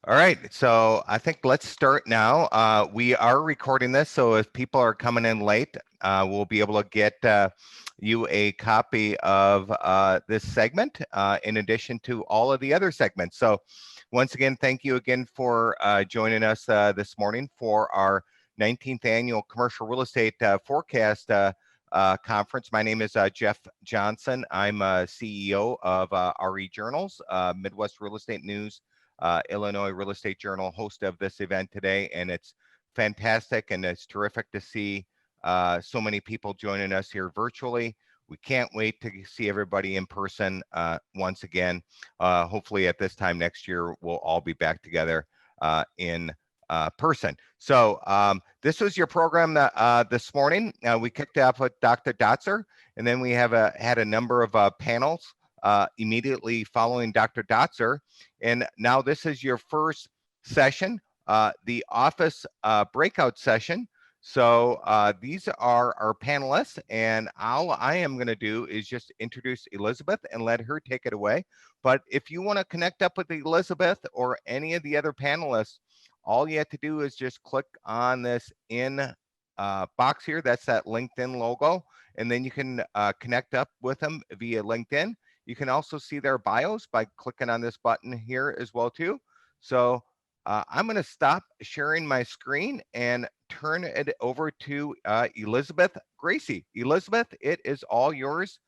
All right, so I think let's start now. We are recording this, so if people are coming in late, we'll be able to get you a copy of this segment in addition to all of the other segments. So once again, thank you again for joining us this morning for our 19th annual Commercial Real Estate Forecast Conference. My name is Jeff Johnson. I'm CEO of RE Journals, Midwest Real Estate News, Illinois Real Estate Journal, host of this event today, and it's fantastic and it's terrific to see so many people joining us here virtually. We can't wait to see everybody in person once again. Hopefully at this time next year, we'll all be back together in person. So this was your program this morning. We kicked off with Dr. Dotzer, and then we have had a number of panels immediately following Dr. Dotzer. And now this is your first session, the office breakout session. So these are our panelists, and all I am going to do is just introduce Elizabeth and let her take it away. But if you want to connect up with Elizabeth or any of the other panelists, all you have to do is just click on this in box here. That's that LinkedIn logo, and then you can connect up with them via LinkedIn. You can also see their bios by clicking on this button here as well too. So I'm going to stop sharing my screen and turn it over to Elizabeth Gracie. Elizabeth, it is all yours.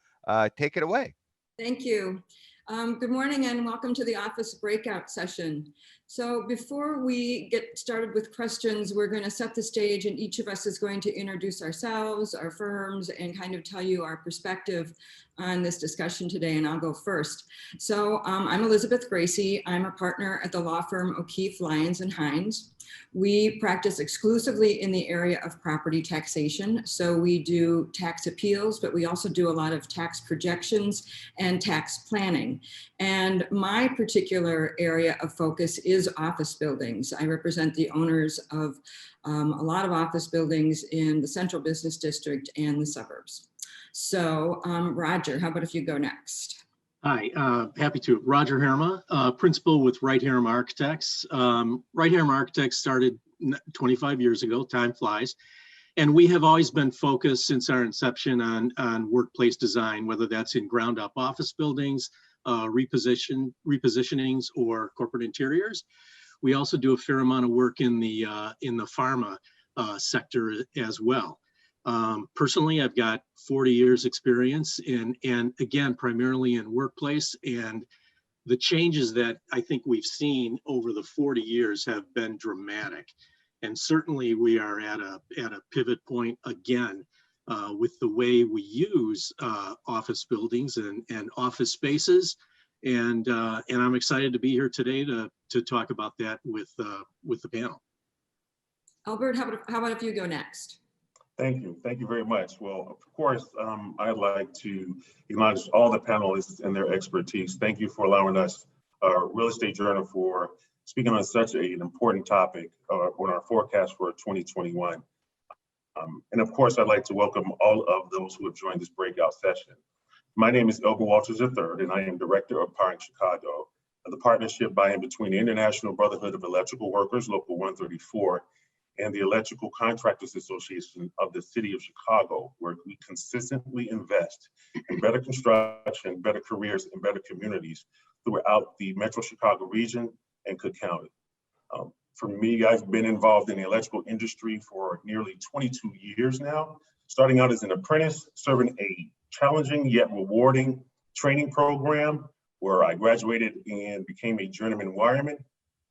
Take it away. Thank you. Good morning and welcome to the office breakout session. So before we get started with questions, we're going to set the stage and each of us is going to introduce ourselves, our firms, and kind of tell you our perspective on this discussion today, and I'll go first. So I'm Elizabeth Gracie. I'm a partner at the law firm O'Keefe, Lyons, and Hynes. We practice exclusively in the area of property taxation. So we do tax appeals, but we also do a lot of tax projections and tax planning. And my particular area of focus is office buildings. I represent the owners of a lot of office buildings in the central business district and the suburbs. So Roger, how about if you go next? Hi, happy to. Roger Heerema, principal with Wright Heerema Architects. Wright Heerema Architects started 25 years ago, time flies. And we have always been focused since our inception on workplace design, whether that's in ground up office buildings, repositionings, or corporate interiors. We also do a fair amount of work in the pharma sector as well. Personally, I've got 40 years experience and again, primarily in workplace, and the changes that I think we've seen over the 40 years have been dramatic. And certainly we are at a pivot point again with the way we use office buildings and office spaces. And I'm excited to be here today to talk about that with the panel. Elbert, how about if you go next? Thank you. Thank you very much. Well, of course, I'd like to acknowledge all the panelists and their expertise. Thank you for allowing us, Real Estate Journal, for speaking on such an important topic on our forecast for 2021. And of course, I'd like to welcome all of those who have joined this breakout session. My name is Elbert Walters III, and I am Director of Powering Chicago, the partnership by and between the International Brotherhood of Electrical Workers, Local 134, and the Electrical Contractors Association of the City of Chicago, where we consistently invest in better construction, better careers, and better communities throughout the Metro Chicago region and Cook County. For me, I've been involved in the electrical industry for nearly 22 years now, starting out as an apprentice, serving a challenging yet rewarding training program where I graduated and became a journeyman wireman,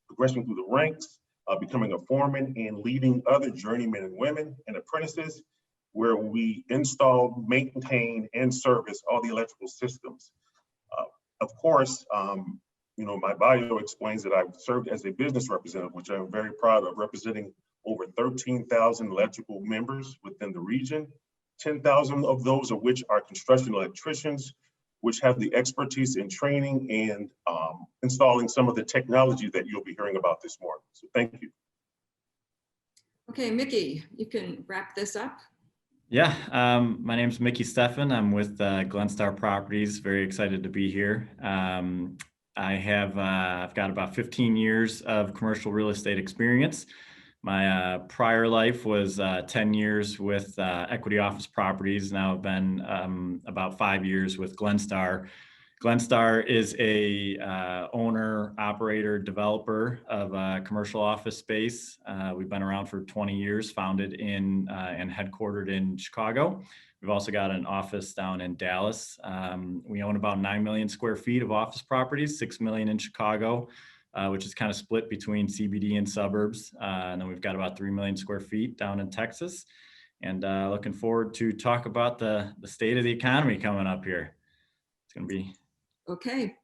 progressing through the ranks, becoming a foreman and leading other journeymen and women and apprentices, where we install, maintain, and service all the electrical systems. Of course, my bio explains that I've served as a business representative, which I'm very proud of, representing over 13,000 electrical members within the region, 10,000 of those of which are construction electricians, which have the expertise in training and installing some of the technology that you'll be hearing about this morning. So thank you. Okay, Mickey, you can wrap this up. Yeah, my name is Mickey Stefan. I'm with GlenStar Properties. Very excited to be here. I've got about 15 years of commercial real estate experience. My prior life was 10 years with Equity Office Properties. Now I've been about 5 years with GlenStar. GlenStar is a owner, operator, developer of commercial office space. We've been around for 20 years, founded in and headquartered in Chicago. We've also got an office down in Dallas. We own about 9 million square feet of office properties, 6 million in Chicago, which is kind of split between CBD and suburbs. And then we've got about 3 million square feet down in Texas. And looking forward to talk about the state of the economy coming up here. It's going to be. Okay.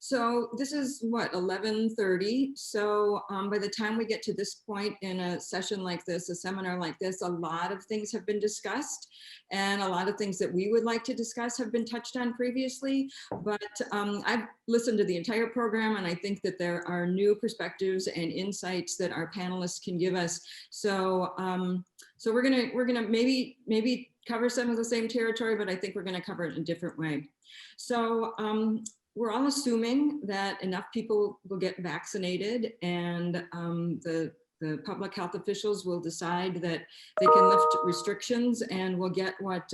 So this is what, 11:30. So by the time we get to this point in a session like this, a seminar like this, a lot of things have been discussed, and a lot of things that we would like to discuss have been touched on previously. But I've listened to the entire program, and I think that there are new perspectives and insights that our panelists can give us. So so we're gonna maybe cover some of the same territory, but I think we're gonna cover it in a different way. So we're all assuming that enough people will get vaccinated, and the public health officials will decide that they can lift restrictions, and we'll get what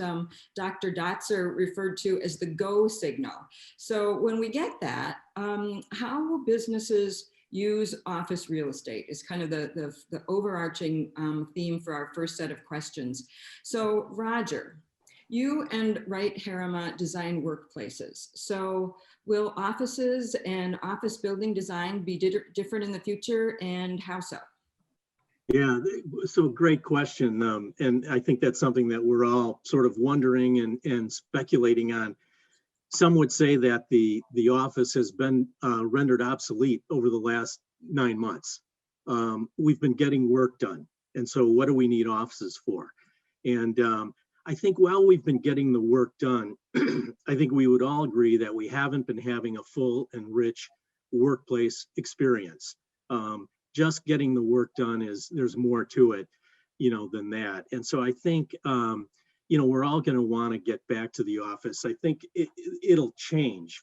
Dr. Dotzer referred to as the go signal. So when we get that, how will businesses use office real estate is kind of the overarching theme for our first set of questions. So Roger, you and Wright Heerema design workplaces. So will offices and office building design be different in the future, and how so? Yeah, so great question. And I think that's something that we're all sort of wondering and speculating on. Some would say that the office has been rendered obsolete over the last 9 months. We've been getting work done. And so what do we need offices for? And I think while we've been getting the work done, I think we would all agree that we haven't been having a full and rich workplace experience. Just getting the work done there's more to it, than that. And so I think, we're all going to want to get back to the office. I think it'll change,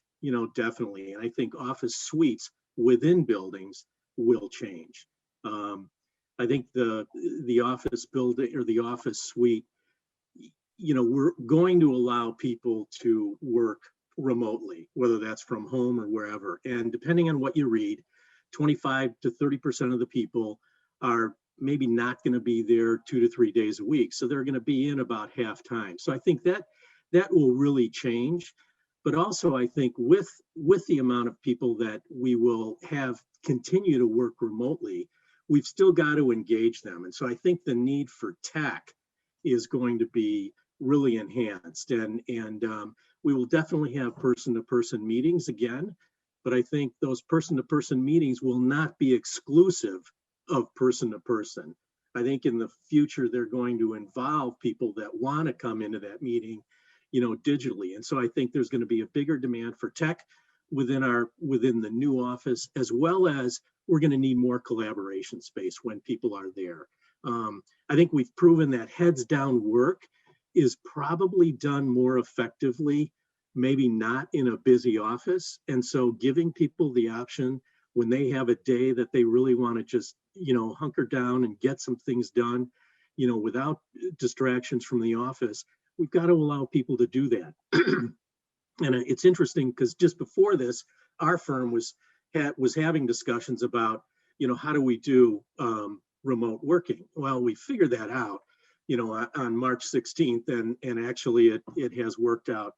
definitely. And I think office suites within buildings will change. I think the office building or the office suite, we're going to allow people to work remotely, whether that's from home or wherever. And depending on what you read, 25 to 30% of the people are maybe not going to be there 2 to 3 days a week. So they're going to be in about half time. So I think that will really change. But also I think with the amount of people that we will have continue to work remotely, we've still got to engage them. And so I think the need for tech is going to be really enhanced, and we will definitely have person-to-person meetings again, but I think those person-to-person meetings will not be exclusive of person-to-person. I think in the future they're going to involve people that want to come into that meeting, digitally. And so I think there's going to be a bigger demand for tech within the new office, as well as we're going to need more collaboration space when people are there. I think we've proven that heads down work is probably done more effectively, maybe not in a busy office. And so giving people the option when they have a day that they really want to just, hunker down and get some things done, without distractions from the office, we've got to allow people to do that. And it's interesting because just before this, our firm was having discussions about, how do we do remote working? Well, we figured that out, on March 16th, and actually it has worked out,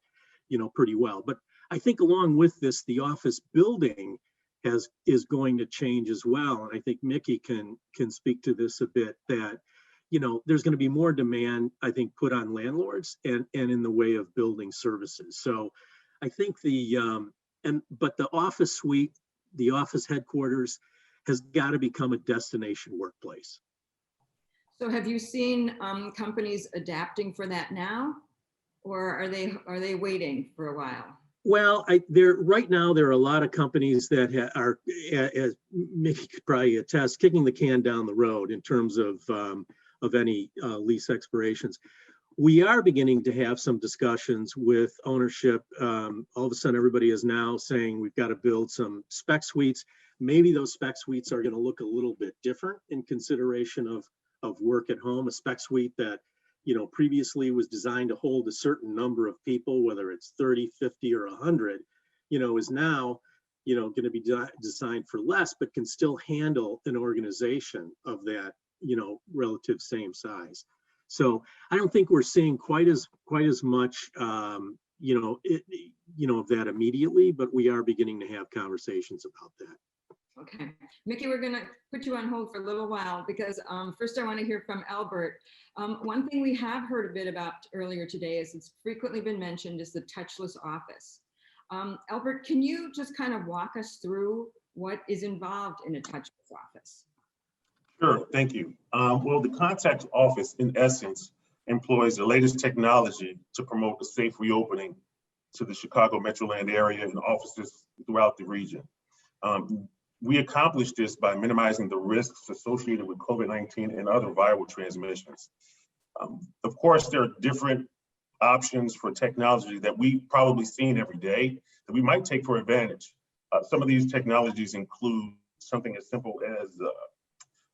pretty well. But I think along with this, the office building is going to change as well. And I think Mickey can speak to this a bit, that, there's going to be more demand, I think, put on landlords and in the way of building services. So I think but the office suite, the office headquarters has got to become a destination workplace. So have you seen companies adapting for that now, or are they waiting for a while? Well, right now there are a lot of companies that are, as Mickey could probably attest, kicking the can down the road in terms of any lease expirations. We are beginning to have some discussions with ownership. All of a sudden, everybody is now saying we've got to build some spec suites. Maybe those spec suites are going to look a little bit different in consideration of work at home. A spec suite that, you know, previously was designed to hold a certain number of people, whether it's 30, 50, or 100, you know, is now, you know, going to be designed for less, but can still handle an organization of that, you know, relative same size. So I don't think we're seeing quite as much, you know, of that immediately, but we are beginning to have conversations about that. Okay, Mickey, we're going to put you on hold for a little while because first I want to hear from Elbert. One thing we have heard a bit about earlier today is it's frequently been mentioned is the touchless office. Elbert, can you just kind of walk us through what is involved in a touchless office? Sure, thank you. Well, the contact office, in essence, employs the latest technology to promote a safe reopening to the Chicago Metroland area and offices throughout the region. We accomplish this by minimizing the risks associated with COVID-19 and other viral transmissions. Of course, there are different options for technology that we probably seen every day that we might take for advantage. Some of these technologies include something as simple as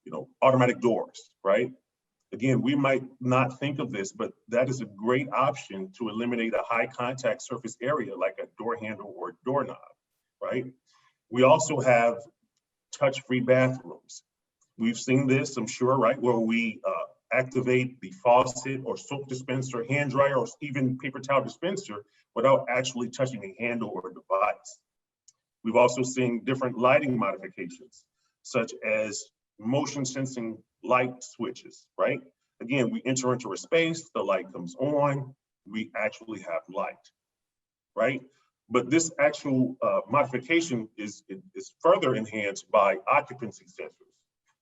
you know, automatic doors, right? Again, we might not think of this, but that is a great option to eliminate a high contact surface area like a door handle or doorknob, right? We also have touch-free bathrooms. We've seen this, I'm sure, right, where we activate the faucet or soap dispenser, hand dryer, or even paper towel dispenser without actually touching a handle or device. We've also seen different lighting modifications, such as motion sensing light switches, right? Again, we enter into a space, the light comes on, we actually have light, right? But this actual modification is further enhanced by occupancy sensors.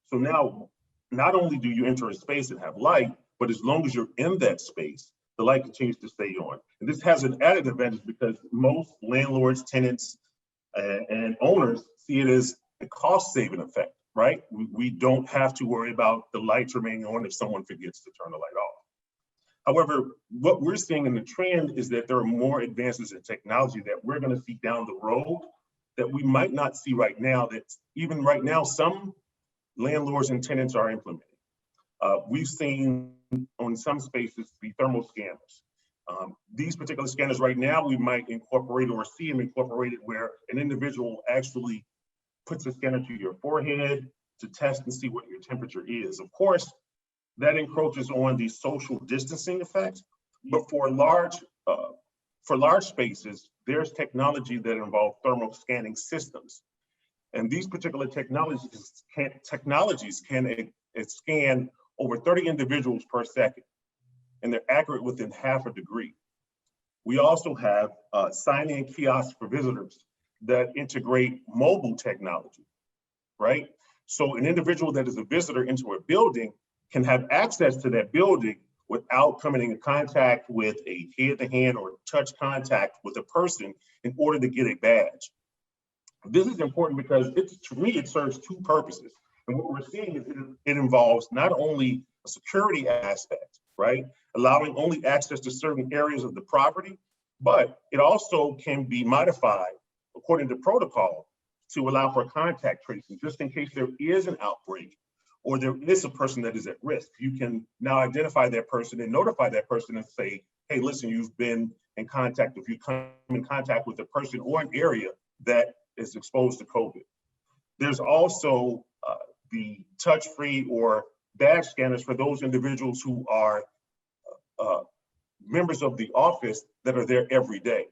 So now, not only do you enter a space and have light, but as long as you're in that space, the light continues to stay on. And this has an added advantage because most landlords, tenants, and owners see it as a cost-saving effect, right? We don't have to worry about the lights remaining on if someone forgets to turn the light off. However, what we're seeing in the trend is that there are more advances in technology that we're going to see down the road that we might not see right now, that even right now, some landlords and tenants are implementing. We've seen on some spaces the thermal scanners. These particular scanners right now, we might incorporate or see them incorporated where an individual actually puts a scanner to your forehead to test and see what your temperature is. Of course, that encroaches on the social distancing effect, but for large spaces, there's technology that involve thermal scanning systems. And these particular technologies can scan over 30 individuals per second, and they're accurate within half a degree. We also have sign-in kiosks for visitors that integrate mobile technology, right? So an individual that is a visitor into a building can have access to that building without coming in contact with a hand-to-hand or touch contact with a person in order to get a badge. This is important because to me, it serves two purposes. And what we're seeing is it involves not only a security aspect, right? Allowing only access to certain areas of the property, but it also can be modified according to protocol to allow for contact tracing, just in case there is an outbreak or there is a person that is at risk. You can now identify that person and notify that person and say, hey, listen, you've been in contact, if you come in contact with a person or an area that is exposed to COVID. There's also the touch-free or badge scanners for those individuals who are members of the office that are there every day.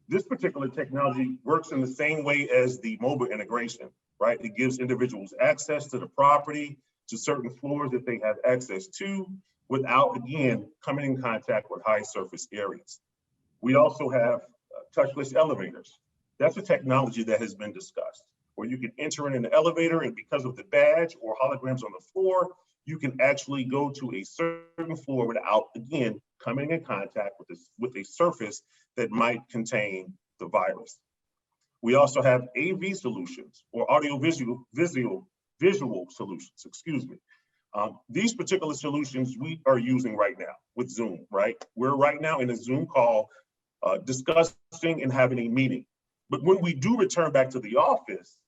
This particular technology works in the same way as the mobile integration, right? It gives individuals access to the property, to certain floors that they have access to, without, again, coming in contact with high surface areas. We also have touchless elevators. That's a technology that has been discussed, where you can enter in an elevator and because of the badge or holograms on the floor, you can actually go to a certain floor without, again, coming in contact with a surface that might contain the virus. We also have AV solutions or audio visual solutions, excuse me. These particular solutions we are using right now with Zoom, right? We're right now in a Zoom call discussing and having a meeting. But when we do return back to the office,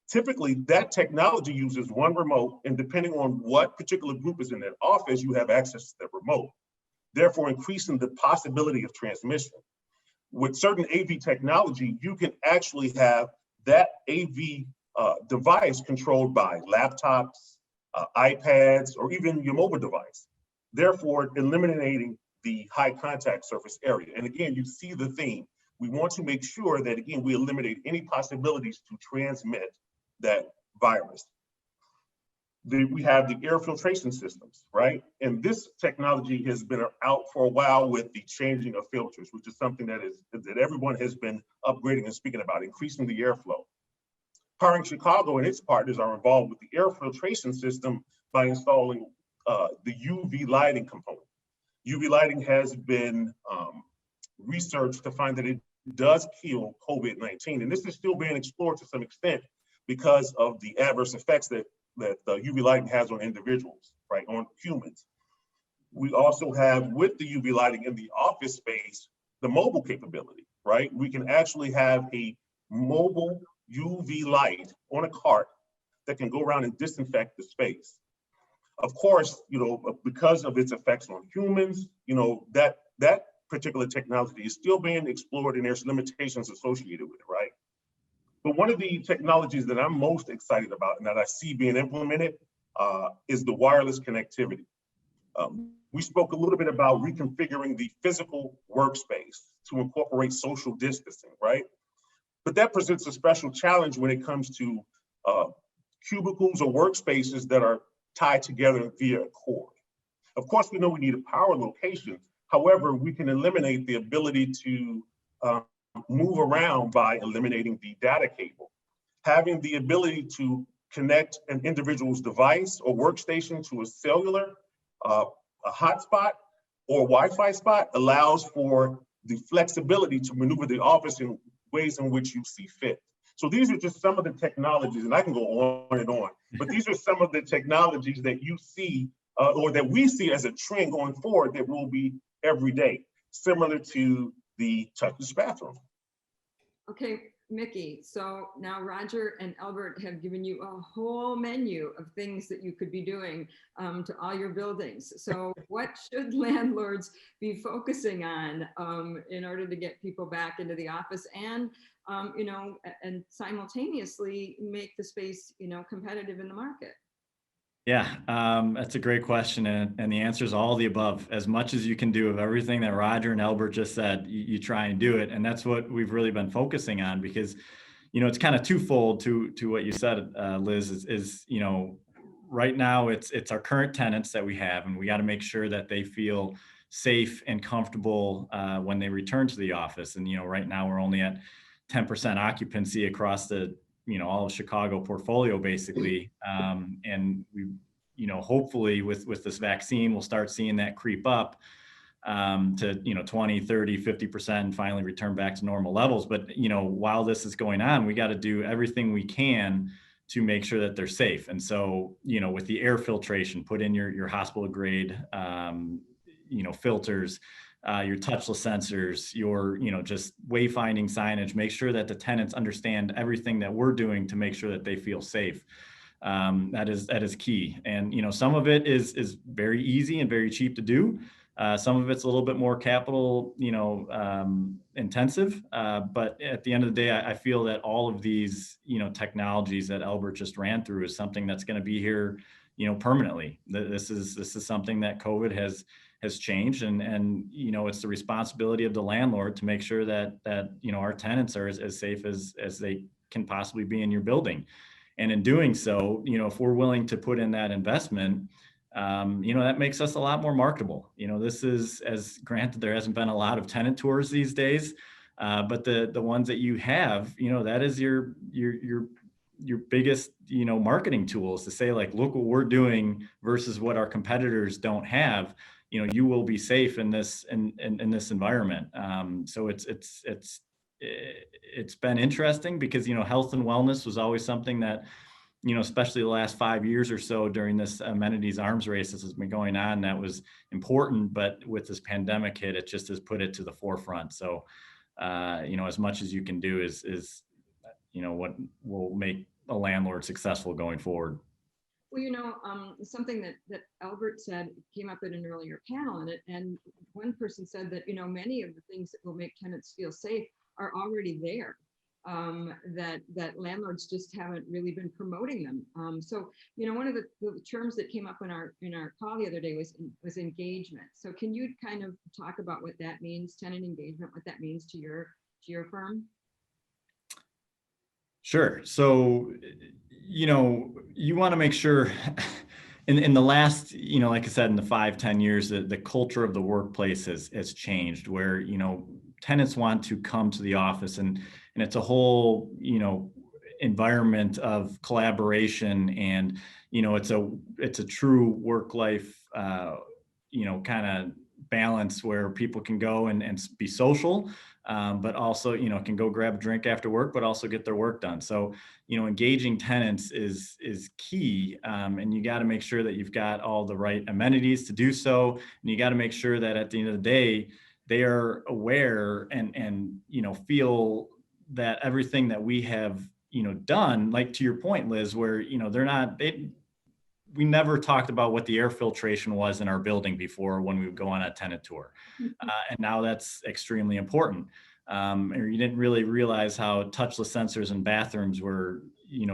typically that technology uses one remote, and depending on what particular group is in that office, you have access to that remote, therefore increasing the possibility of transmission. With certain AV technology, you can actually have that AV device controlled by laptops, iPads, or even your mobile device, therefore eliminating the high contact surface area. And again, you see the theme. We want to make sure that, again, we eliminate any possibilities to transmit that virus. We have the air filtration systems, right? And this technology has been out for a while with the changing of filters, which is something that everyone has been upgrading and speaking about, increasing the airflow. Powering Chicago and its partners are involved with the air filtration system by installing the UV lighting component. UV lighting has been researched to find that it does kill COVID-19, and this is still being explored to some extent because of the adverse effects that the UV lighting has on individuals, right, on humans. We also have, with the UV lighting in the office space, the mobile capability, right? We can actually have a mobile UV light on a cart that can go around and disinfect the space. Of course, because of its effects on humans, that particular technology is still being explored and there's limitations associated with it, right? But one of the technologies that I'm most excited about and that I see being implemented is the wireless connectivity. We spoke a little bit about reconfiguring the physical workspace to incorporate social distancing, right? But that presents a special challenge when it comes to cubicles or workspaces that are tied together via a cord. Of course, we know we need a power location. However, we can eliminate the ability to move around by eliminating the data cable. Having the ability to connect an individual's device or workstation to a cellular, a hotspot, or Wi-Fi spot allows for the flexibility to maneuver the office in ways in which you see fit. So these are just some of the technologies, and I can go on and on, but these are some of the technologies that you see or that we see as a trend going forward that will be every day, similar to the touchless bathroom. Okay, Mickey, so now Roger and Elbert have given you a whole menu of things that you could be doing to all your buildings. So what should landlords be focusing on in order to get people back into the office and, and simultaneously make the space, competitive in the market? Yeah, that's a great question. And the answer is all the above. As much as you can do of everything that Roger and Elbert just said, you try and do it. And that's what we've really been focusing on because, it's kind of twofold to what you said, Liz, is right now it's our current tenants that we have, and we got to make sure that they feel safe and comfortable when they return to the office. And, right now we're only at 10% occupancy across the all of Chicago portfolio basically. And we, hopefully with this vaccine, we'll start seeing that creep up to, 20, 30, 50% and finally return back to normal levels. But, while this is going on, we got to do everything we can to make sure that they're safe. And so, with the air filtration, put in your hospital grade, filters, your touchless sensors, your, just wayfinding signage, make sure that the tenants understand everything that we're doing to make sure that they feel safe. That is key. And, some of it is very easy and very cheap to do. Some of it's a little bit more capital, intensive. But at the end of the day, I feel that all of these, technologies that Elbert just ran through is something that's going to be here, permanently. This is something that COVID has changed, and it's the responsibility of the landlord to make sure that our tenants are as safe as they can possibly be in your building. And in doing so, if we're willing to put in that investment, that makes us a lot more marketable. This is, as granted, there hasn't been a lot of tenant tours these days, but the ones that you have, that is your biggest, marketing tools to say, like, look what we're doing versus what our competitors don't have. You will be safe in this this environment. So it's been interesting because health and wellness was always something that especially the last 5 years or so during this amenities arms race that has been going on, that was important. But with this pandemic hit, it just has put it to the forefront. So, as much as you can do is what will make a landlord successful going forward. Well, something that Elbert said came up in an earlier panel, and one person said that, many of the things that will make tenants feel safe are already there, that landlords just haven't really been promoting them. So, one of the terms that came up in our call the other day was engagement. So can you kind of talk about what that means, tenant engagement, what that means to your firm? Sure. So, you want to make sure in the last, like I said, in the 5-10 years, the culture of the workplace has changed, where, tenants want to come to the office, and it's a whole, environment of collaboration, and, it's a true work-life, kind of balance where people can go and be social, but also, can go grab a drink after work, but also get their work done. So, engaging tenants is key. And you got to make sure that you've got all the right amenities to do so. And you got to make sure that at the end of the day, they are aware and feel that everything that we have, done, like to your point, Liz, where, we never talked about what the air filtration was in our building before when we would go on a tenant tour. And now that's extremely important. Or you didn't really realize how touchless sensors in bathrooms were,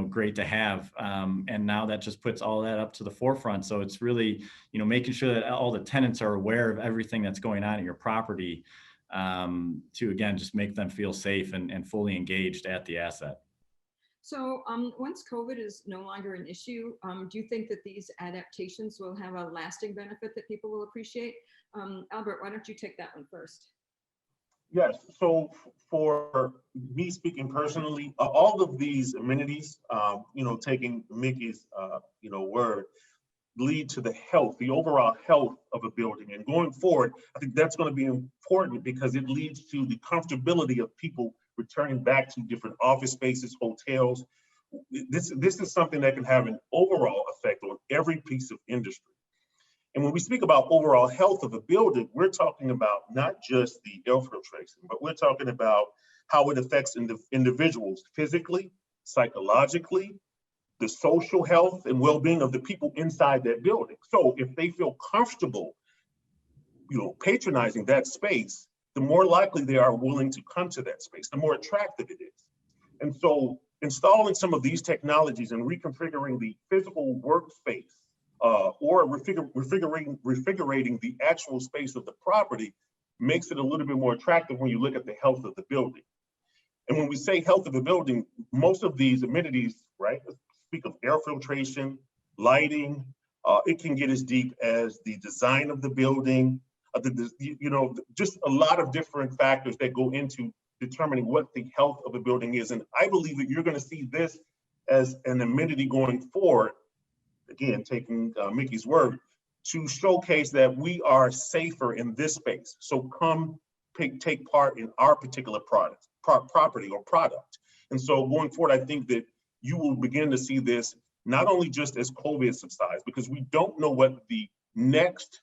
great to have. And now that just puts all that up to the forefront. So it's really, making sure that all the tenants are aware of everything that's going on at your property, to, again, just make them feel safe and fully engaged at the asset. So once COVID is no longer an issue, do you think that these adaptations will have a lasting benefit that people will appreciate? Elbert, why don't you take that one first? Yes, so for me speaking personally, all of these amenities, taking Mickey's, word, lead to the overall health of a building. And going forward, I think that's going to be important because it leads to the comfortability of people returning back to different office spaces, hotels. This is something that can have an overall effect on every piece of industry. And when we speak about overall health of a building, we're talking about not just the air filtration, but we're talking about how it affects individuals physically, psychologically, the social health and well-being of the people inside that building. So if they feel comfortable, patronizing that space, the more likely they are willing to come to that space, the more attractive it is. And so installing some of these technologies and reconfiguring the physical workspace, or refigurating the actual space of the property makes it a little bit more attractive when you look at the health of the building. And when we say health of the building, most of these amenities, right, speak of air filtration, lighting, it can get as deep as the design of the building, just a lot of different factors that go into determining what the health of a building is. And I believe that you're going to see this as an amenity going forward, again, taking Mickey's word, to showcase that we are safer in this space. So come take part in our particular property or product. And so going forward, I think that you will begin to see this not only just as COVID subsides, because we don't know what the next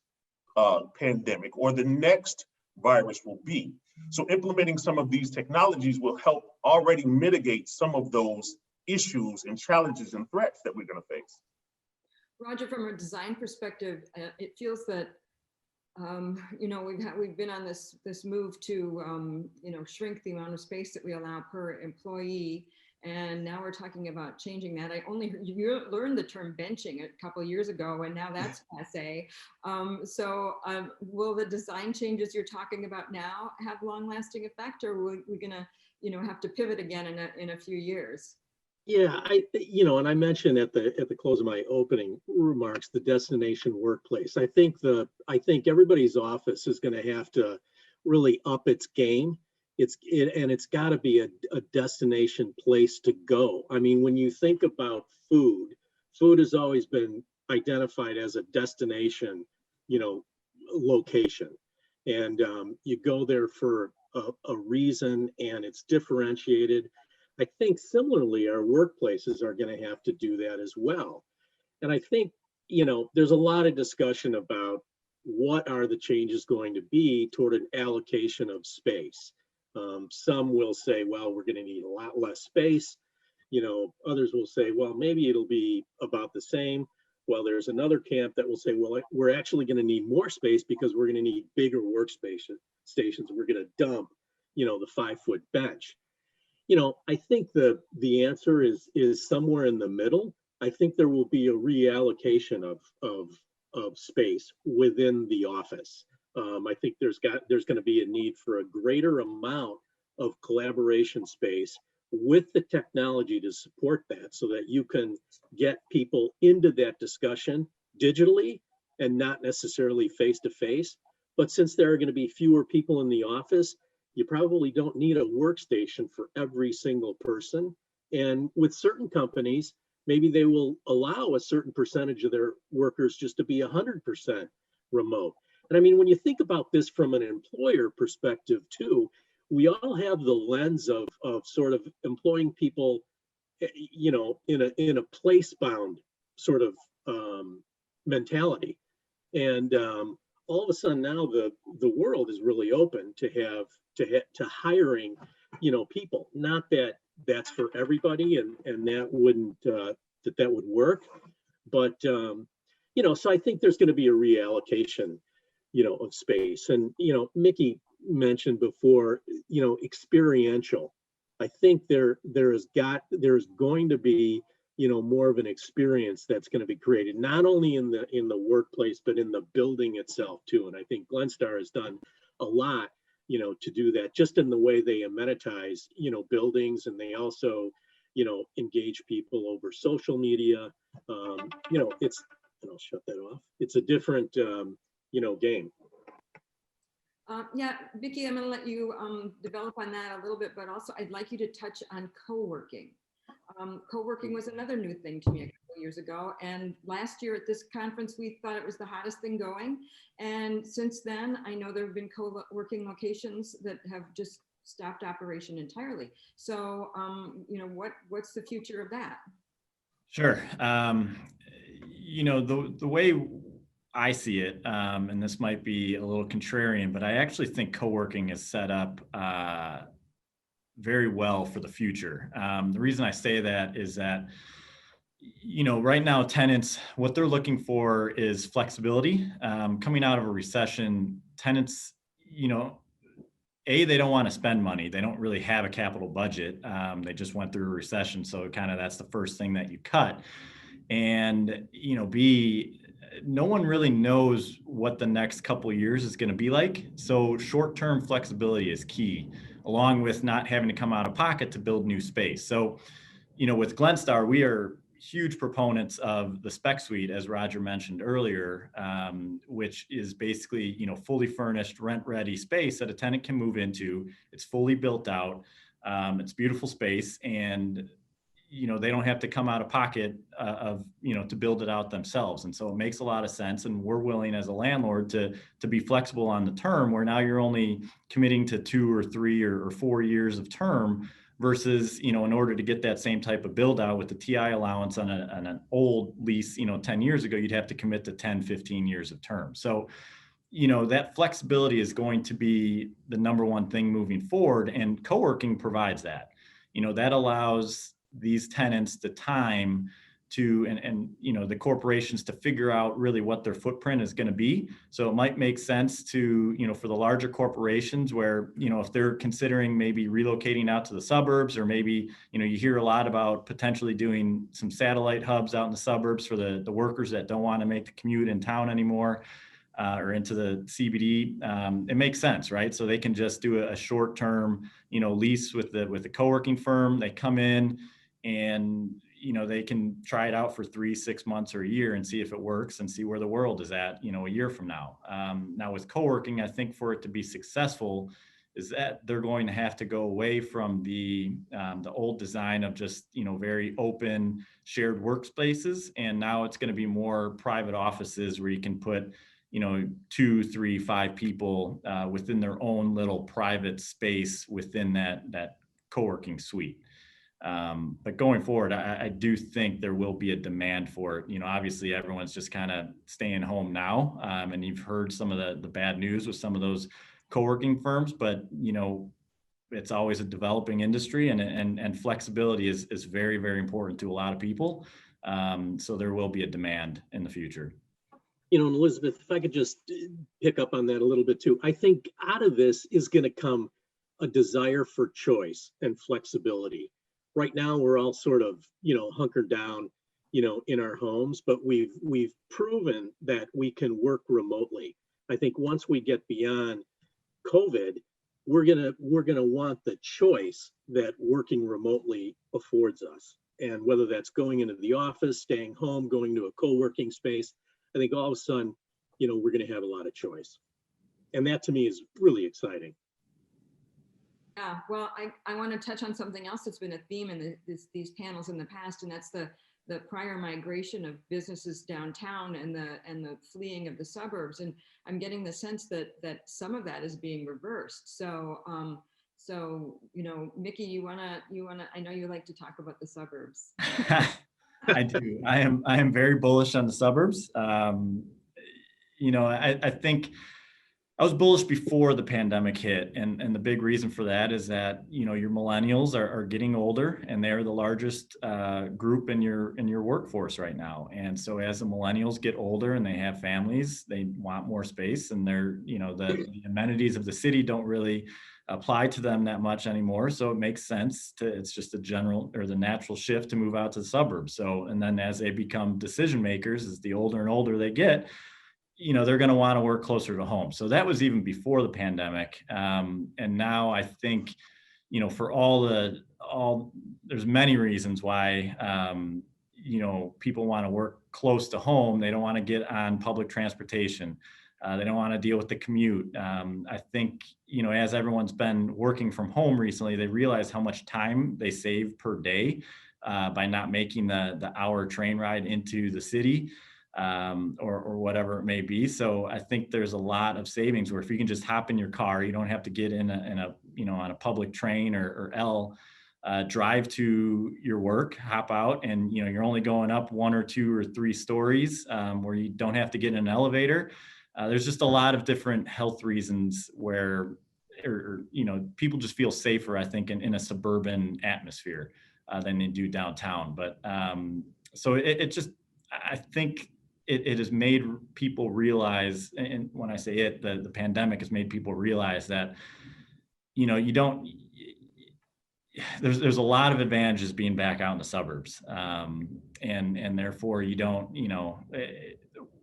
pandemic or the next virus will be. So implementing some of these technologies will help already mitigate some of those issues and challenges and threats that we're going to face. Roger, from a design perspective, it feels that we've been on this move to shrink the amount of space that we allow per employee, and now we're talking about changing that. You learned the term benching a couple of years ago, and now that's passé. So will the design changes you're talking about now have long-lasting effect, or are we gonna have to pivot again in a few years? Yeah, and I mentioned at the close of my opening remarks, the destination workplace. I think everybody's office is going to have to really up its game. It's got to be a destination place to go. I mean, when you think about food has always been identified as a destination, location, and you go there for a reason, and it's differentiated. I think similarly, our workplaces are going to have to do that as well. And I think, there's a lot of discussion about what are the changes going to be toward an allocation of space. Some will say, well, we're going to need a lot less space. Others will say, well, maybe it'll be about the same. Well, there's another camp that will say, well, we're actually going to need more space because we're going to need bigger workstation stations. We're going to dump, the 5-foot bench. I think the answer is somewhere in the middle. I think there will be a reallocation of space within the office. I think there's going to be a need for a greater amount of collaboration space with the technology to support that, so that you can get people into that discussion digitally and not necessarily face to face. But since there are going to be fewer people in the office, you probably don't need a workstation for every single person. And with certain companies, maybe they will allow a certain percentage of their workers just to be 100% remote. And I mean, when you think about this from an employer perspective too, we all have the lens of sort of employing people, in a place-bound sort of mentality. And all of a sudden now the world is really open to hiring, people. Not that that's for everybody, and that wouldn't that would work, but so I think there's going to be a reallocation, of space. And Mickey mentioned before, experiential. I think there's going to be more of an experience that's going to be created, not only in the workplace but in the building itself too. And I think GlenStar has done a lot to do that, just in the way they amenitize buildings, and they also engage people over social media. It's, and I'll shut that off, it's a different game. Yeah, Vicki, I'm going to let you develop on that a little bit, but also I'd like you to touch on co-working. Co-working was another new thing to me a couple of years ago, and last year at this conference we thought it was the hottest thing going, and since then I know there have been co-working locations that have just stopped operation entirely. So what's the future of that? Sure. The way I see it, and this might be a little contrarian, but I actually think co-working is set up very well for the future. The reason I say that is that, right now tenants, what they're looking for is flexibility. Coming out of a recession, tenants, they don't want to spend money. They don't really have a capital budget. They just went through a recession. So that's the first thing that you cut. And, B, no one really knows what the next couple of years is going to be like. So short-term flexibility is key, along with not having to come out of pocket to build new space. So, with GlenStar, we are huge proponents of the spec suite, as Roger mentioned earlier, which is basically, fully furnished, rent-ready space that a tenant can move into. It's fully built out. It's beautiful space, and they don't have to come out of pocket to build it out themselves. And so it makes a lot of sense. And we're willing as a landlord to be flexible on the term, where now you're only committing to 2 or 3 or 4 years of term versus, in order to get that same type of build out with the TI allowance on an old lease, 10 years ago, you'd have to commit to 10, 15 years of term. So, that flexibility is going to be the number one thing moving forward. And co-working provides that. That allows these tenants the time to, and the corporations to figure out really what their footprint is going to be. So it might make sense to, for the larger corporations where, if they're considering maybe relocating out to the suburbs, or maybe, you hear a lot about potentially doing some satellite hubs out in the suburbs for the workers that don't want to make the commute in town anymore. Or into the CBD, it makes sense, right? So they can just do a short-term, lease with the co-working firm. They come in, and they can try it out for 3, 6 months or a year and see if it works, and see where the world is at, a year from now. Now with co-working, I think for it to be successful is that they're going to have to go away from the old design of just, very open shared workspaces. And now it's going to be more private offices where you can put, 2, 3, 5 people within their own little private space within that co-working suite. But going forward, I do think there will be a demand for it. Obviously everyone's just kind of staying home now. And you've heard some of the bad news with some of those co-working firms, but it's always a developing industry, and flexibility is very, very important to a lot of people. So there will be a demand in the future. And Elizabeth, if I could just pick up on that a little bit too, I think out of this is going to come a desire for choice and flexibility. Right now, we're all sort of, hunkered down, in our homes, but we've proven that we can work remotely. I think once we get beyond COVID, we're gonna want the choice that working remotely affords us. And whether that's going into the office, staying home, going to a co-working space, I think all of a sudden, we're going to have a lot of choice. And that to me is really exciting. Yeah, well, I want to touch on something else that's been a theme in these panels in the past, and that's the prior migration of businesses downtown and the fleeing of the suburbs. And I'm getting the sense that some of that is being reversed. So, Mickey, you wanna, I know you like to talk about the suburbs. I do. I am very bullish on the suburbs. I think I was bullish before the pandemic hit, and the big reason for that is that your millennials are getting older, and they're the largest group in your workforce right now. And so as the millennials get older and they have families, they want more space, and the amenities of the city don't really apply to them that much anymore. So it makes sense it's just the natural shift to move out to the suburbs. So, and then as they become decision makers, as the older and older they get, they're going to want to work closer to home. So that was even before the pandemic. And now I think, for there's many reasons why, people want to work close to home. They don't want to get on public transportation. They don't want to deal with the commute. I think, as everyone's been working from home recently, they realize how much time they save per day by not making the hour train ride into the city. Or whatever it may be. So I think there's a lot of savings where if you can just hop in your car, you don't have to get in on a public train or drive to your work, hop out, and you're only going up 1 or 2 or 3 stories where you don't have to get in an elevator. There's just a lot of different health reasons where people just feel safer, I think, in a suburban atmosphere than they do downtown. But so I think it has made people realize, and when I say it, the pandemic has made people realize that, there's a lot of advantages being back out in the suburbs. And therefore you don't,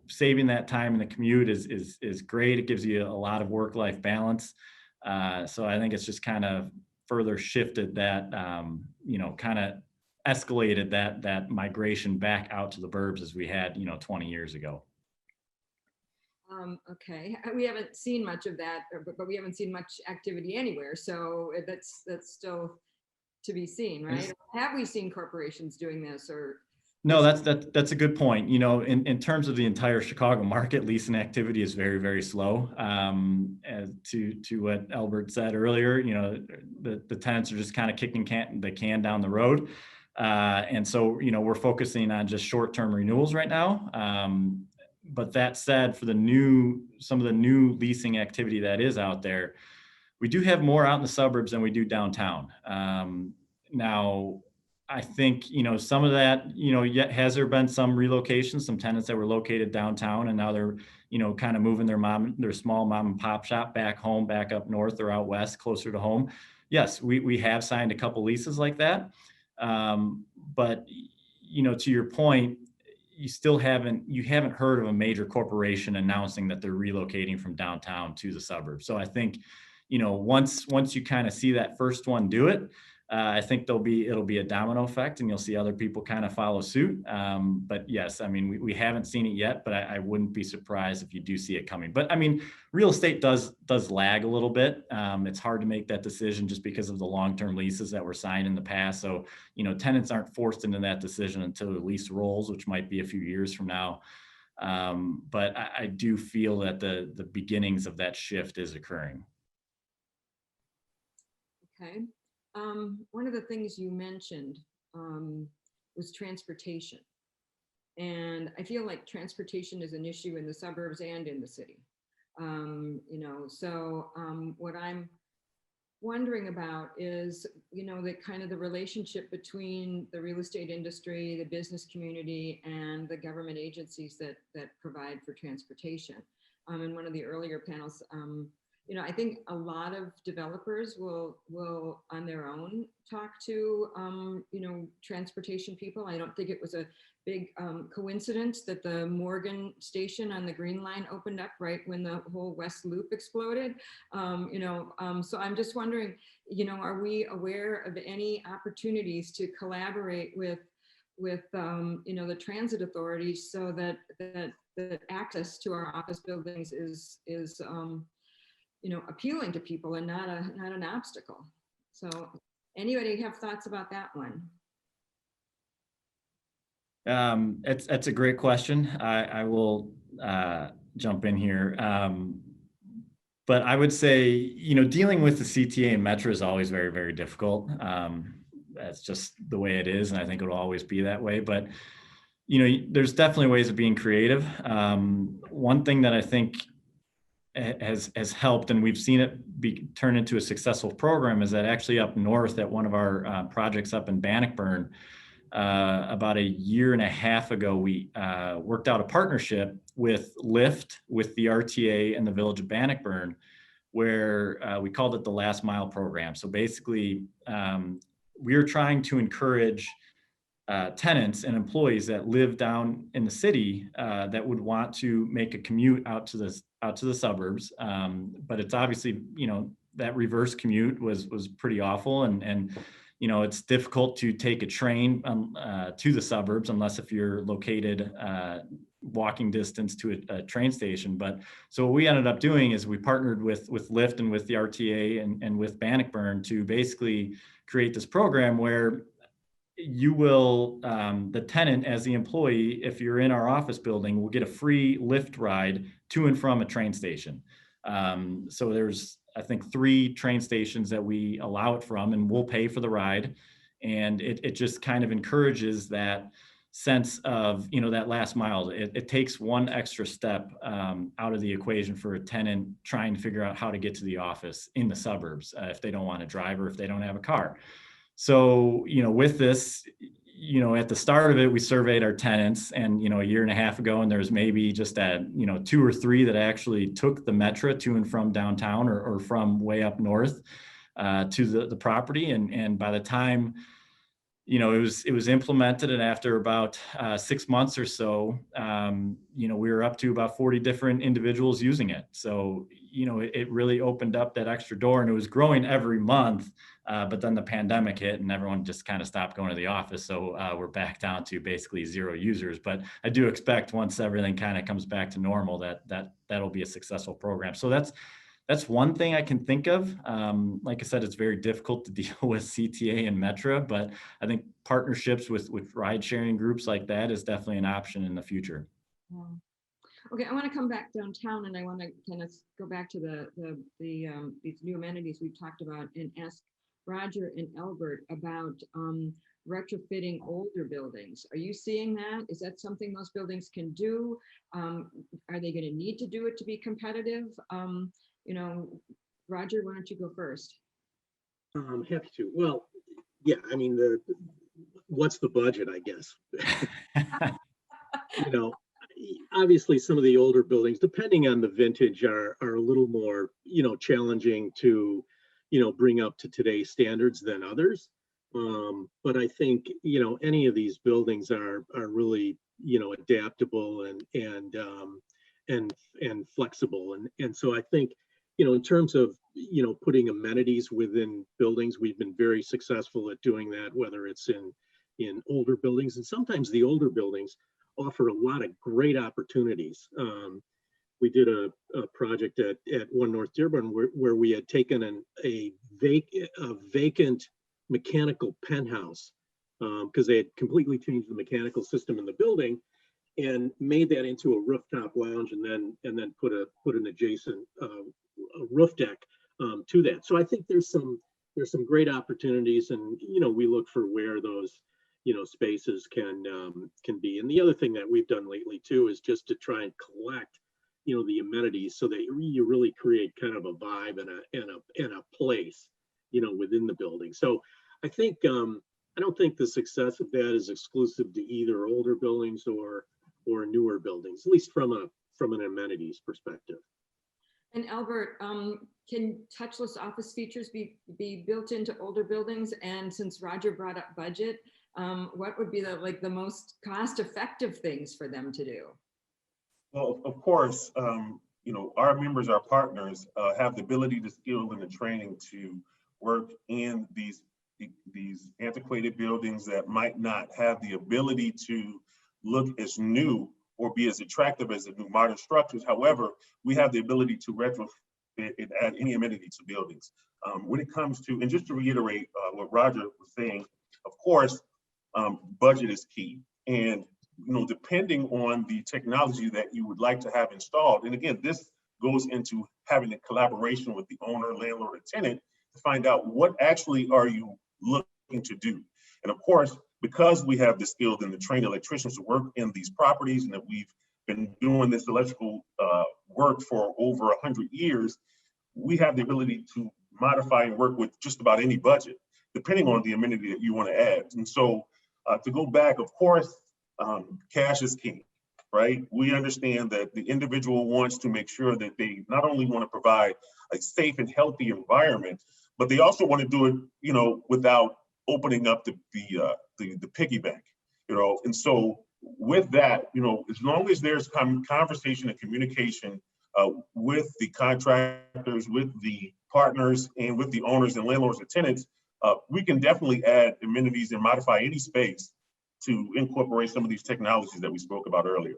saving that time in the commute is great. It gives you a lot of work-life balance. So I think it's just kind of further shifted that, kind of escalated that migration back out to the burbs as we had 20 years ago. Okay, we haven't seen much of that, but we haven't seen much activity anywhere, so that's still to be seen, right? Have we seen corporations doing this? Or no, that's a good point. In terms of the entire Chicago market, leasing activity is very, very slow. As to what Elbert said earlier, the tenants are just kind of kicking the can down the road. And so, we're focusing on just short-term renewals right now. But that said, for some of the new leasing activity that is out there, we do have more out in the suburbs than we do downtown. Now, I think, some of that, has there been some relocations, some tenants that were located downtown and now they're, kind of moving their small mom and pop shop back home, back up north or out west, closer to home. Yes, we have signed a couple leases like that. But, to your point, you haven't heard of a major corporation announcing that they're relocating from downtown to the suburbs. So I think, once you kind of see that first one do it, I think it'll be a domino effect and you'll see other people kind of follow suit. But yes, I mean, we haven't seen it yet, but I wouldn't be surprised if you do see it coming. But I mean, real estate does lag a little bit. It's hard to make that decision just because of the long-term leases that were signed in the past. So, tenants aren't forced into that decision until the lease rolls, which might be a few years from now. But I do feel that the beginnings of that shift is occurring. Okay. one of the things you mentioned was transportation. And I feel like transportation is an issue in the suburbs and in the city. What I'm wondering about is, the kind of the relationship between the real estate industry, the business community, and the government agencies that provide for transportation. In one of the earlier panels, I think a lot of developers will on their own talk to, transportation people. I don't think it was a big coincidence that the Morgan station on the Green Line opened up right when the whole West Loop exploded. So I'm just wondering, are we aware of any opportunities to collaborate with the transit authorities so that access to our office buildings is appealing to people and not an obstacle? So anybody have thoughts about that one? It's a great question. I will jump in here. But I would say, dealing with the CTA and Metro is always very, very difficult. That's just the way it is. And I think it'll always be that way. But, there's definitely ways of being creative. One thing that I think has helped, and we've seen it turn into a successful program, is that actually up north at one of our projects up in Bannockburn, about a year and a half ago, we worked out a partnership with Lyft, with the RTA and the Village of Bannockburn, where we called it the Last Mile Program. So basically, we are trying to encourage tenants and employees that live down in the city that would want to make a commute out to the suburbs. But it's obviously, that reverse commute was pretty awful, and it's difficult to take a train to the suburbs unless if you're located walking distance to a train station. But so what we ended up doing is we partnered with Lyft and with the RTA and with Bannockburn to basically create this program where you will, the tenant as the employee, if you're in our office building, will get a free Lyft ride to and from a train station. So there's, I think, 3 train stations that we allow it from, and we'll pay for the ride. And it just kind of encourages that sense of, that last mile. It takes one extra step out of the equation for a tenant trying to figure out how to get to the office in the suburbs if they don't want to drive or if they don't have a car. So, with this, at the start of it, we surveyed our tenants, and, a year and a half ago, and there's maybe just 2 or 3 that actually took the Metro to and from downtown or from way up north to the property. And by the time, it was implemented, and after about 6 months or so, we were up to about 40 different individuals using it. So, it really opened up that extra door, and it was growing every month. But then the pandemic hit and everyone just kind of stopped going to the office. So we're back down to basically 0 users. But I do expect once everything kind of comes back to normal, that'll be a successful program. So that's one thing I can think of. Like I said, it's very difficult to deal with CTA and Metro, but I think partnerships with ride sharing groups like that is definitely an option in the future. Yeah. Okay, I want to come back downtown, and I want to kind of go back to these new amenities we've talked about and ask Roger and Elbert about retrofitting older buildings. Are you seeing that? Is that something those buildings can do? Are they going to need to do it to be competitive? Roger, why don't you go first? I'm happy to. Well, yeah, I mean, what's the budget, I guess? Obviously some of the older buildings, depending on the vintage, are a little more, challenging to, bring up to today's standards than others. But I think, any of these buildings are really, adaptable and flexible. And so I think, in terms of, putting amenities within buildings, we've been very successful at doing that, whether it's in older buildings, and sometimes the older buildings offer a lot of great opportunities. We did a project at 1 North Dearborn where we had taken a vacant mechanical penthouse because they had completely changed the mechanical system in the building and made that into a rooftop lounge, and then put an adjacent roof deck to that. So I think there's some there's some great opportunities, and we look for where those spaces can be. And the other thing that we've done lately too is just to try and collect the amenities, so that you really create kind of a vibe and a place within the building. So I think I don't think the success of that is exclusive to either older buildings or newer buildings, at least from an amenities perspective. And Albert, can touchless office features be built into older buildings? And since Roger brought up budget, what would be the most cost-effective things for them to do? Well, of course, our members, our partners, have the ability, the skill, and the training to work in these antiquated buildings that might not have the ability to look as new or be as attractive as the new modern structures. However, we have the ability to retrofit and add any amenity to buildings. When it comes to, and just to reiterate what Roger was saying, of course, budget is key. And depending on the technology that you would like to have installed, and again, this goes into having a collaboration with the owner, landlord, or tenant to find out what actually are you looking to do. And of course, because we have the skilled and the trained electricians to work in these properties, and that we've been doing this electrical work for over 100 years, we have the ability to modify and work with just about any budget, depending on the amenity that you want to add. And so to go back, of course, cash is king, right? We understand that the individual wants to make sure that they not only want to provide a safe and healthy environment, but they also want to do it, without opening up the piggy bank, And so with that, as long as there's conversation and communication with the contractors, with the partners, and with the owners and landlords and tenants, we can definitely add amenities and modify any space to incorporate some of these technologies that we spoke about earlier.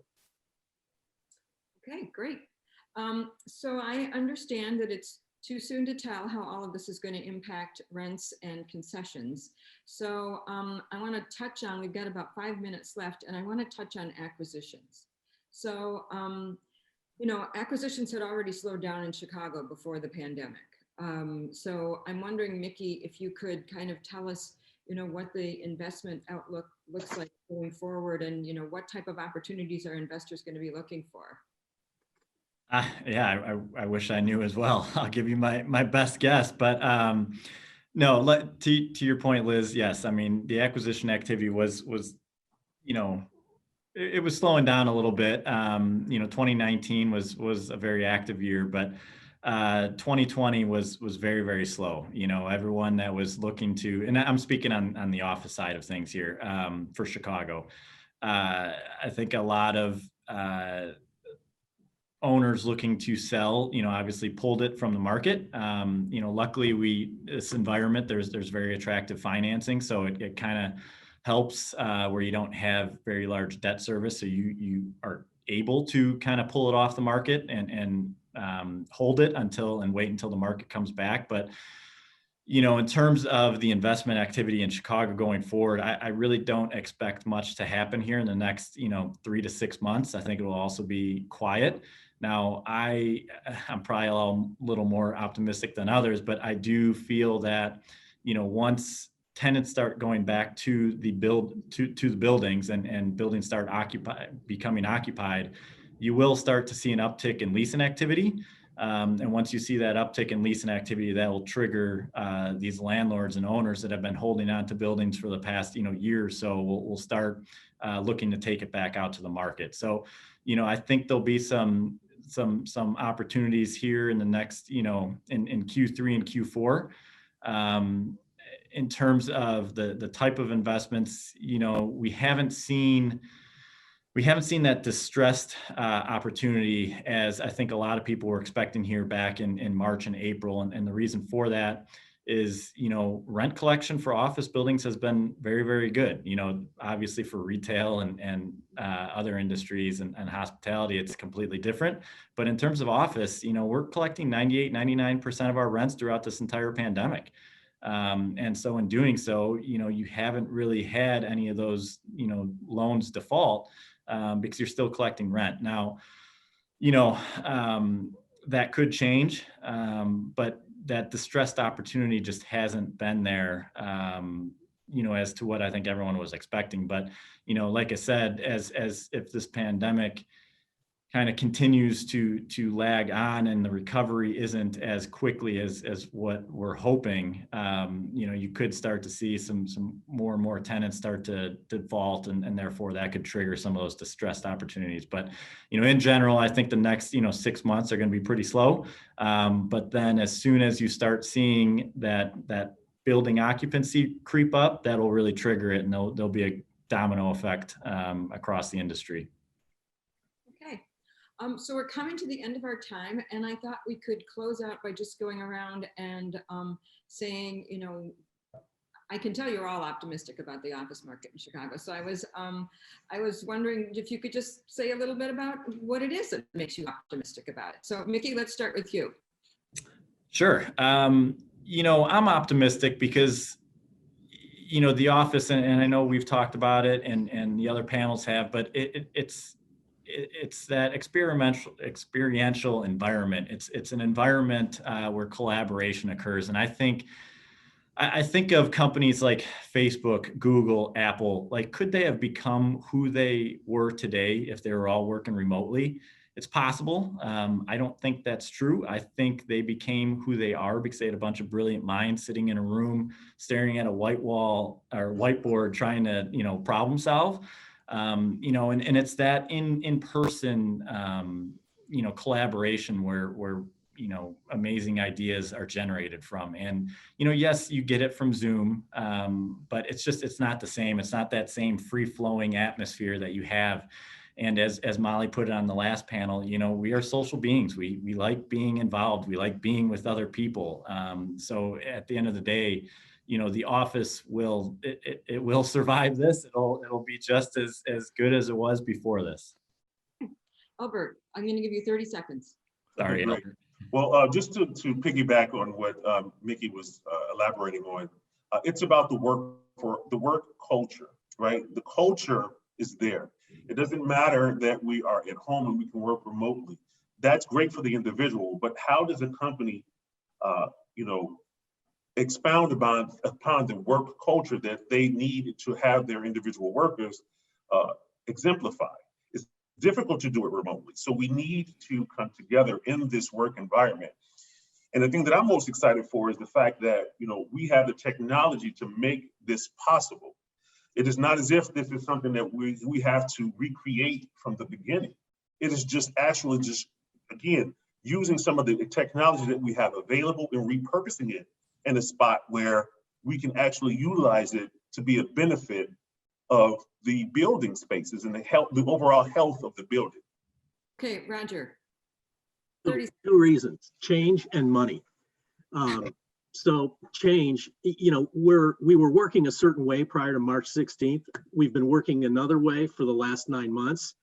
Okay, great. So I understand that it's too soon to tell how all of this is going to impact rents and concessions. So I want to touch on, we've got about 5 minutes left, and I want to touch on acquisitions. So, acquisitions had already slowed down in Chicago before the pandemic. So I'm wondering, Mickey, if you could kind of tell us, what the investment outlook looks like going forward, and, what type of opportunities are investors going to be looking for? Yeah, I wish I knew as well. I'll give you my best guess, but no. To your point, Liz. Yes, I mean the acquisition activity was it was slowing down a little bit. 2019 was a very active year, but 2020 was very, very slow. Everyone that was looking to, and I'm speaking on the office side of things here for Chicago. I think a lot of owners looking to sell, obviously pulled it from the market. Luckily this environment, there's very attractive financing. So it kind of helps where you don't have very large debt service. So you are able to kind of pull it off the market and hold it and wait until the market comes back. But, in terms of the investment activity in Chicago going forward, I really don't expect much to happen here in the next, 3 to 6 months. I think it will also be quiet. Now, I'm probably a little more optimistic than others, but I do feel that, once tenants start going back to the buildings and buildings start becoming occupied, you will start to see an uptick in leasing activity. And once you see that uptick in leasing activity, that will trigger these landlords and owners that have been holding on to buildings for the past, year or so. We'll start looking to take it back out to the market. So, I think there'll be some opportunities here in the next, in Q3 and Q4. In terms of the type of investments, we haven't seen that distressed opportunity as I think a lot of people were expecting here back in March and April. And the reason for that is, rent collection for office buildings has been very, very good. Obviously for retail and other industries and hospitality, it's completely different. But in terms of office, we're collecting 98, 99% of our rents throughout this entire pandemic. And so in doing so, you haven't really had any of those, loans default because you're still collecting rent. Now, that could change, but that distressed opportunity just hasn't been there, as to what I think everyone was expecting. But, like I said, as if this pandemic kind of continues to lag on and the recovery isn't as quickly as what we're hoping, you could start to see some more and more tenants start to default, and therefore that could trigger some of those distressed opportunities. But, in general, I think the next, 6 months are going to be pretty slow. But then as soon as you start seeing that building occupancy creep up, that'll really trigger it, and there'll be a domino effect across the industry. Okay. So we're coming to the end of our time, and I thought we could close out by just going around and saying, I can tell you're all optimistic about the office market in Chicago. So I was wondering if you could just say a little bit about what it is that makes you optimistic about it. So Mickey, let's start with you. Sure. I'm optimistic because, the office, and I know we've talked about it, and the other panels have, but it's that experiential environment. It's an environment where collaboration occurs. And I think of companies like Facebook, Google, Apple, like, could they have become who they were today if they were all working remotely? It's possible. I don't think that's true. I think they became who they are because they had a bunch of brilliant minds sitting in a room, staring at a white wall or whiteboard, trying to, problem solve. And it's that in person, collaboration where amazing ideas are generated from. And, yes, you get it from Zoom, but it's not the same. It's not that same free flowing atmosphere that you have. And as Molly put it on the last panel, we are social beings. We like being involved. We like being with other people. So at the end of the day, the office will survive this. It'll be just as good as it was before this. Elbert, I'm going to give you 30 seconds. Sorry, Okay, Elbert. Well, just to piggyback on what Mickey was elaborating on, it's about the work culture, right? The culture is there. It doesn't matter that we are at home and we can work remotely. That's great for the individual, but how does a company, expound upon the work culture that they need to have their individual workers exemplify? It's difficult to do it remotely. So we need to come together in this work environment. And the thing that I'm most excited for is the fact that, we have the technology to make this possible. It is not as if this is something that we have to recreate from the beginning. It is just again, using some of the technology that we have available and repurposing it in a spot where we can actually utilize it to be a benefit of the building spaces and the overall health of the building. Okay, Roger. Two reasons: change and money. So change, we were working a certain way prior to March 16th. We've been working another way for the last 9 months.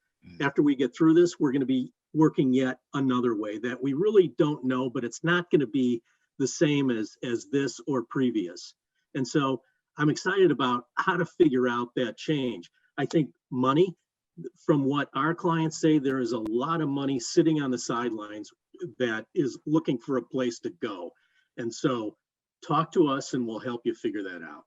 After we get through this, we're going to be working yet another way that we really don't know, but it's not going to be the same as this or previous. And so I'm excited about how to figure out that change. I think money, from what our clients say, there is a lot of money sitting on the sidelines that is looking for a place to go. And so talk to us and we'll help you figure that out.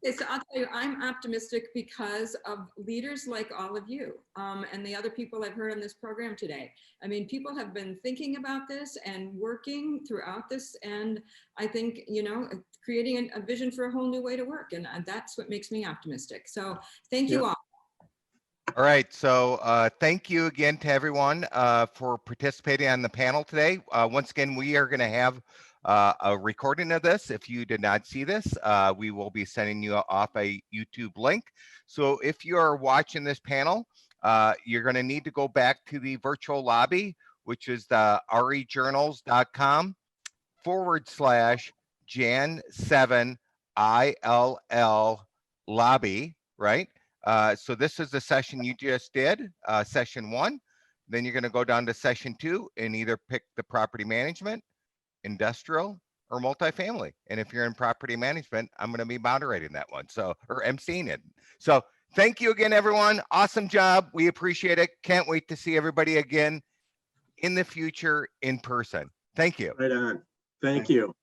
Okay, so I'll tell you, I'm optimistic because of leaders like all of you and the other people I've heard on this program today. I mean, people have been thinking about this and working throughout this. And I think, creating a vision for a whole new way to work. And that's what makes me optimistic. So thank you all. All right, so thank you again to everyone for participating on the panel today. Once again, we are going to have a recording of this. If you did not see this, we will be sending you off a YouTube link. So if you are watching this panel, you're going to need to go back to the virtual lobby, which is the rejournals.com/Jan7ILL lobby, right? So this is the session you just did, session 1. Then you're going to go down to session 2 and either pick the property management, industrial, or multifamily. And if you're in property management, I'm going to be moderating that one, or emceeing it. So thank you again, everyone. Awesome job. We appreciate it. Can't wait to see everybody again in the future in person. Thank you. Right on. Thank you.